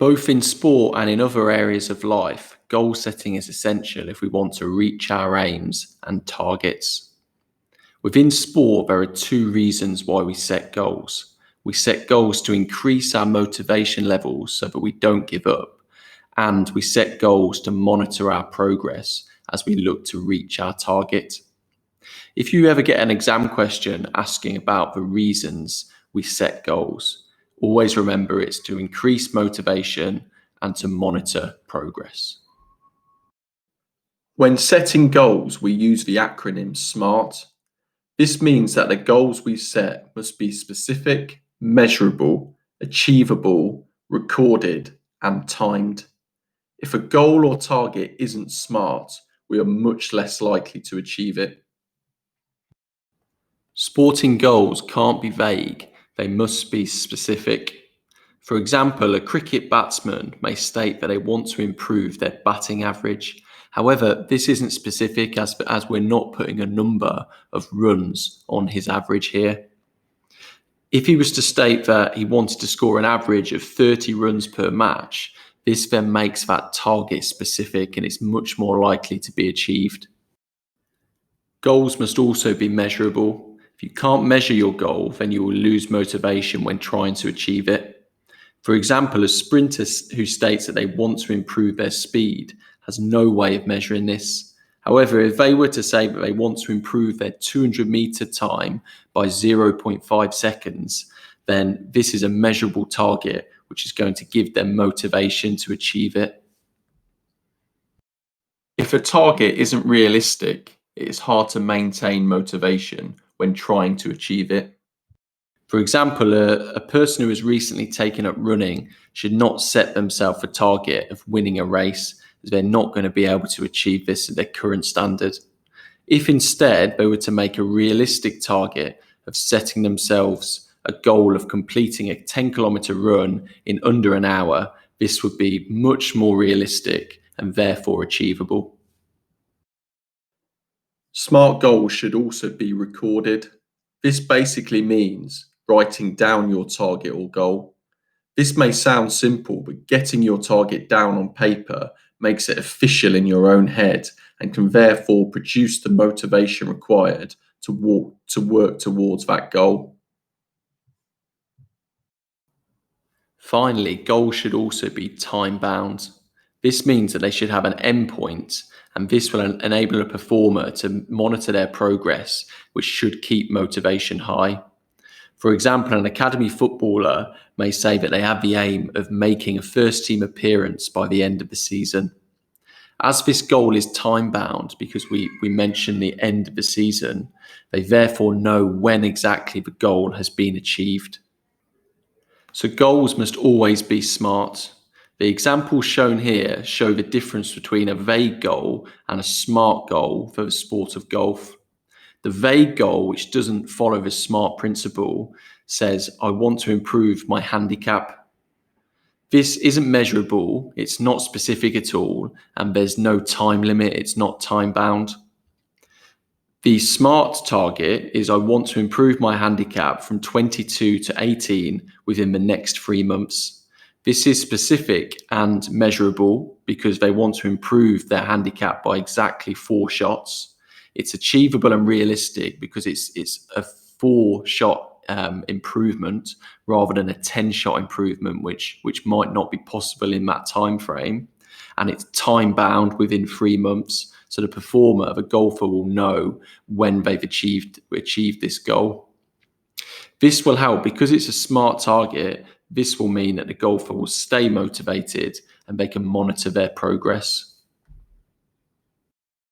Both in sport and in other areas of life, goal setting is essential if we want to reach our aims and targets. Within sport, there are two reasons why we set goals. We set goals to increase our motivation levels so that we don't give up, and we set goals to monitor our progress as we look to reach our target. If you ever get an exam question asking about the reasons we set goals, always remember it's to increase motivation and to monitor progress. When setting goals, we use the acronym SMART. This means that the goals we set must be specific, measurable, achievable, recorded, and timed. If a goal or target isn't SMART, we are much less likely to achieve it. Sporting goals can't be vague, they must be specific. For example, a cricket batsman may state that they want to improve their batting average. However, this isn't specific as we're not putting a number of runs on his average here. If he was to state that he wanted to score an average of 30 runs per match, this then makes that target specific and it's much more likely to be achieved. Goals must also be measurable. If you can't measure your goal, then you will lose motivation when trying to achieve it. For example, a sprinter who states that they want to improve their speed has no way of measuring this. However, if they were to say that they want to improve their 200-meter time by 0.5 seconds, then this is a measurable target, which is going to give them motivation to achieve it. If a target isn't realistic, it is hard to maintain motivation when trying to achieve it. For example, a person who has recently taken up running should not set themselves a target of winning a race, as they're not going to be able to achieve this at their current standard. If instead they were to make a realistic target of setting themselves a goal of completing a 10-kilometer run in under an hour, this would be much more realistic and therefore achievable. SMART goals should also be recorded. This basically means writing down your target or goal. This may sound simple, but getting your target down on paper makes it official in your own head and can therefore produce the motivation required to work towards that goal. Finally, goals should also be time-bound. This means that they should have an endpoint, and this will enable a performer to monitor their progress, which should keep motivation high. For example, an academy footballer may say that they have the aim of making a first-team appearance by the end of the season. As this goal is time-bound, because we mentioned the end of the season, they therefore know when exactly the goal has been achieved. So goals must always be SMART. The examples shown here show the difference between a vague goal and a SMART goal for the sport of golf. The vague goal, which doesn't follow the SMART principle, says, I want to improve my handicap. This isn't measurable, it's not specific at all, and there's no time limit, it's not time-bound. The SMART target is I want to improve my handicap from 22 to 18 within the next 3 months. This is specific and measurable because they want to improve their handicap by exactly 4 shots. It's achievable and realistic because it's a 4-shot improvement rather than a 10-shot improvement, which might not be possible in that time frame. And it's time-bound within 3 months. So the performer, the golfer, will know when they've achieved this goal. This will help because it's a SMART target. This will mean that the golfer will stay motivated and they can monitor their progress.